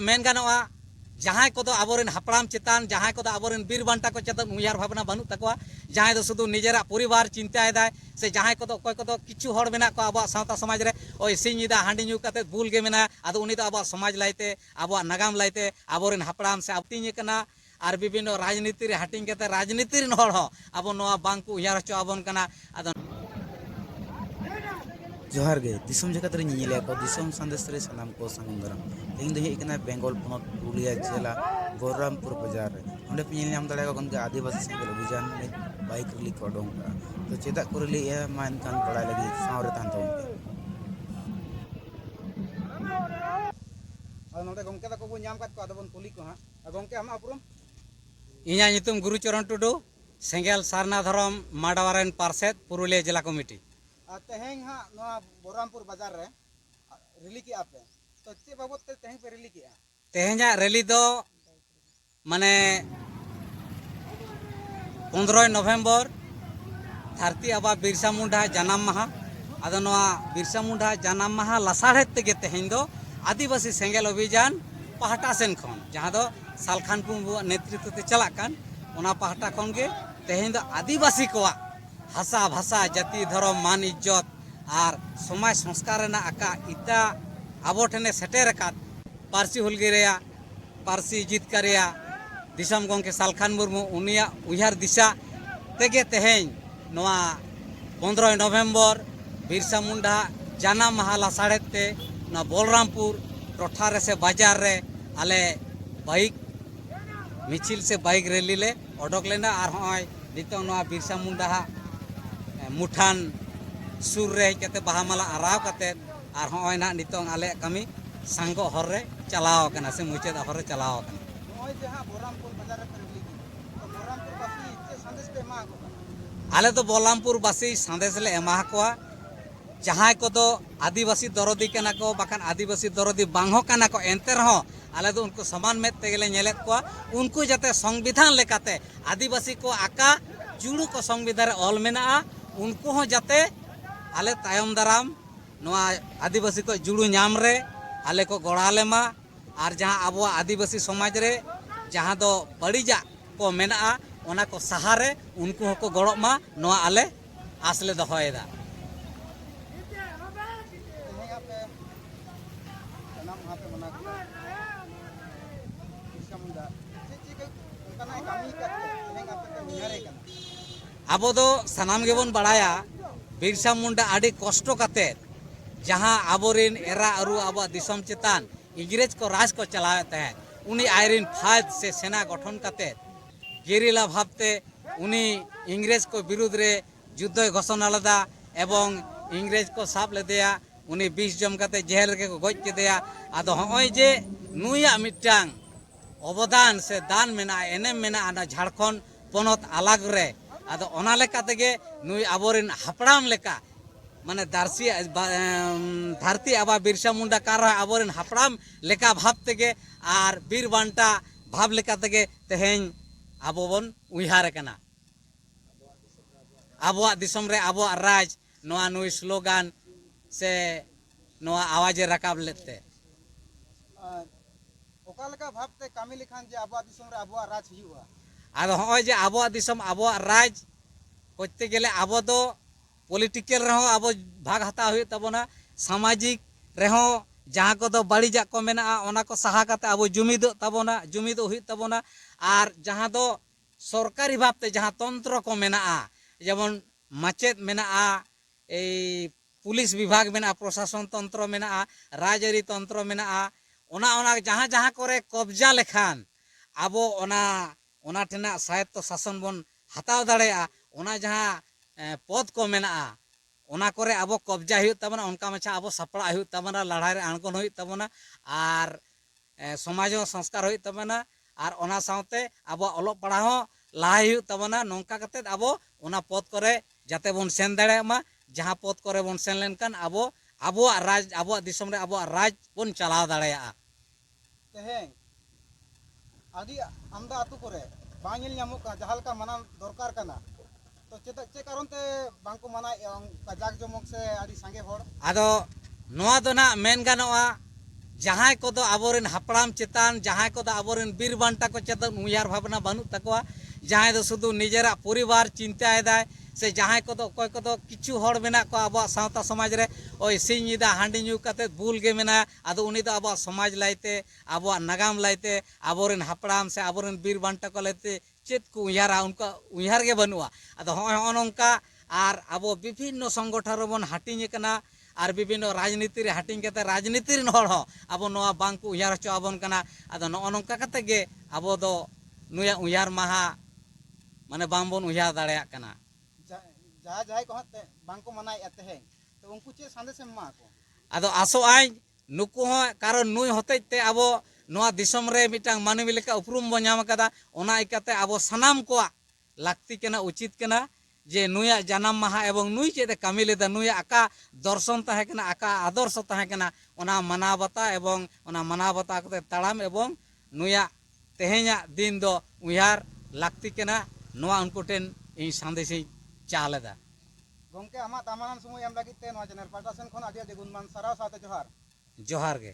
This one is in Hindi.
मेन गानोआ जहाँ को आबोरेन हापड़ाम चेतान जहाँ को आबोरेन बीर बांटा को चेतन उयार भावना बनू तकवा जहाँ दो शुधु निजेरा परिवार चिंता से जहाँ को अकय को किछु हड़ मेना को आबो सावता समाज रे ओय सिंगीदा हांडी न्यू कते बुल गे मेना आदो उनी दो आबो समाज लाइते आबो नागाम लाइते आबोरेन हापड़ाम से आपतिኝ कना और विभिन्न राजनीति रे हाटिंग कते राजनीति रेन हड़ हो आबो नोआ बांग को उयार हचो आबोन कना आदो जोहार गे दिसम जगत रे निले को दिसम संदेश रे सलाम को संगम दराम तेहिं दो हेकना बेंगल पोनत पुरुलिया जिला बोरामपुर बाजार रे ओंडे पे नाम दाड़े को गनके आदिवासी सेंगल अभियान में बाइक रैली को ओडों का तो चेदा को रैली ए मान कान बड़ा लगी साव रे तान तो और नोडे गमके तक को नाम काट को आदबन कुली को हां गमके हम अपरुम इᱧᱟᱹᱜ ᱧᱩᱛᱩᱢ गुरुचरण टुडू सेंगेल सारना धरम माडवारेन पार्षद पुरुलिया जिला कमिटी तेहें हां नोआ बोरामपुर बाजार रे रैली की आपे तो चे बाबत ते तेहें पे रैली की तेहेंजा रैली दो माने 15 नवंबर धरती आबा बिरसा मुंडा जन्म माहा आदो नोआ बिरसा मुंडा जन्म माहा लसाड़े तेगे तेहें दो आदिवासी सेंगेल अभियान पहाटा सेन खन जहां दो सालखानपुर नेतृत्व ते चलाक कान ओना पहाटा खन गे तेहें दो आदिवासी कोआ भाषा भाषा जाति धर्म मान इज्जत और समाज संस्कार आका इता आबो ठेने सेटेर अकात पारसी हुलगिरेया पारसी जितकारिया दिसम गंके सालखान मुर्मू उनिया उयार दिशा तेगे तेहें नोआ 15 नवंबर बिरसा मुंडा जानाम माहा लासाड़ेते ना बोलरामपुर टोठा रे से बाजार रे आले बाइक मिचिल से बाइक रैली ले ओडोक लेना और होय नितो नोआ बिरसा मुंडा मुठान सुर रे कते बाहामाला आराव कते और होय ना नितों आले कमी सांगो हर रे चलाव कना से मुचेद हर रे चलाव कना नोय जहां बोरामपुर बाजार रे रैली की तो बोरामपुर बासी चे संदेश पे मा को आले तो बोलरामपुर बासी संदेश ले एमा कोआ जहां को तो आदिवासी दरदी कना को बाखान आदिवासी दरदी बांगो कना को एंते रहो आले तो उनको समान में तेगले नेलेत को उनको जाते संविधान लेकाते आदिवासी को आका जुड़ू को संविधान रे ऑल मेना उनको हो जाते आले तायम दाराम नोआ आदिवासी को जुड़ू नाम रे आले को गोड़ाले मा और जहां आबो आदिवासी समाज रे जहां दो बड़ीजा को मेना ओना को सहारे उनको को गड़ो मा नोआ आले आसले दोहयदा तेहें आपे नाम वहां पे मना को बिरसा मुंडा चे के उनका कामी करते तेहें आपे के निहारे कना आबो दो सनाम गेबन बड़ाया बिरसा मुंडा आड़ी कष्ट काते जहां आबोरिन एरा अरु आबो दिसम चेतान इंग्रेज को राज को चलाते हैं उनी आयरिन फाद से सेना गठन काते गेरिला भावते उनी इंग्रेज को विरुद्ध रे युद्ध घोषणा लदा एवं इंग्रेज को साब लेदेया उनी 20 जम काते जेल रे को गज केदेया आदो होय जे नुया मिटांग अवदान से दान मेना एनेम मेना आना झारखंड पोनत अलग रे आदो ओना लेका तेगे नुई आबोरिन हापड़ाम लेका माने दारसी धरती आबा बिरसा मुंडा कार आबोरिन हापड़ाम लेका भाव तेगे और बीर बांटा भाव लेका तेगे तेहें आबो बन उइहार कना आबोआ दिसम रे आबोआ राज नोआ नुई स्लोगान से नोआ आवाज रकाब लेते ओका लेका भाबते कामी लिखान जे आबो दिसम रे आबो राज हियुआ आदो होय जे आबो दिसम आबो राज करते गेले आबो दो पॉलिटिकल रहो आबो भाग हता हुई तबना सामाजिक रहो जहां को दो बड़ीजा को मेना ओना को सहा काते आबो जुमिद तबना जुमिद हुई तबना और जहां दो सरकारी भाबते जहां तंत्र को मेना जेमन माचेत मेना ए पुलिस विभाग मेना प्रशासन तंत्र मेना राजरी तंत्र मेना ओना ओना जहां जहां करे कब्जा लेखान आबो ओना ठेना साहित्य शासन बन हताव दाड़ेया ओना जहां पद को मेना ओना करे आबो कब्जा हुई तबना उनका मछा आबो सपड़ा हुई तबना लड़ाई रे आणगोन हुई तबना और समाज संस्कार हुई तबना और ओना सावते आबो ओलो पढ़ा लहाई हुई तबना नोंका कते आबो ओना पद करे जाते बन सेन दाड़ेया मा जहां पद करे बन सेन लेनकान आबो आबो राज आबो दिसम रे आबो राज बन चलाव दाड़ेया तेहें आदि आमदा आतु करे बांगिल ᱧᱟᱢᱚᱜ का जहाल का मना दरकार कना तो चे कारण ते बांको मना जाक जमक से आदि संगे होड़ आदो नोआ दो ना मेन गानोआ जहाँ को आबोरेन हापड़ाम चेतान जहाँ को आबोरेन बीर बांटा को चेतान उयार भावना बानुक तकवा जहाँ दो शुधु निजेरा परिवार चिंताएदाय से जहाँ को अकय को किछु हड़ मेना को आबो सावता समाज रे ओय सिंह निदा हांडी ᱧᱩ कते भूल गे मेना आदो उनी दो आबो समाज लाइते आबो नागाम लाइते आबोरेन हापड़ाम से आबोरेन बीर बांटा को लाइते चेत को उयारा उनका उयार गे बनुआ आदो होय नोंका आर आबो विभिन्न संगठन रे बन हाटिኝ कना और विभिन्न राजनीति रे हाटिङ कते राजनीति रेन हड़ हो आबो नोआ बांग को उयार हचो आबोन कना आदो नोंका कते गे आबो दो नुया उयार माहा माने बांबोन उयार दाड़ेया कना जहाँ जहाँ को हते बांग को मनाए तेहें तो उनको चे संदेश एमा को आदो आसो आइ नुकु हो कारण नुई होतेते आबो नोआ दिसम रे मिटांग मानवी लेका उपरुम बो ᱧᱟᱢ कदा ओना इकाते आबो सनाम को लाक्ति केना उचित केना जे नुया जन्म माहा एवं नुई चेदे कामी लेदा नुया आका दर्शन ताहे केना आका आदर्श ताहे केना ओना माना बता एवं ओना माना बता कते ताड़ाम एवं नुया तेहेña दिन दो उयार लाक्ति केना नोआ उनको टेन इ संदेश चालेदा गोंके आमा दामानान समय एम लगित ते नोआ चैनल पाटा सेन खन आदि आदि गुणमान साराव साथे जोहार जोहार गे।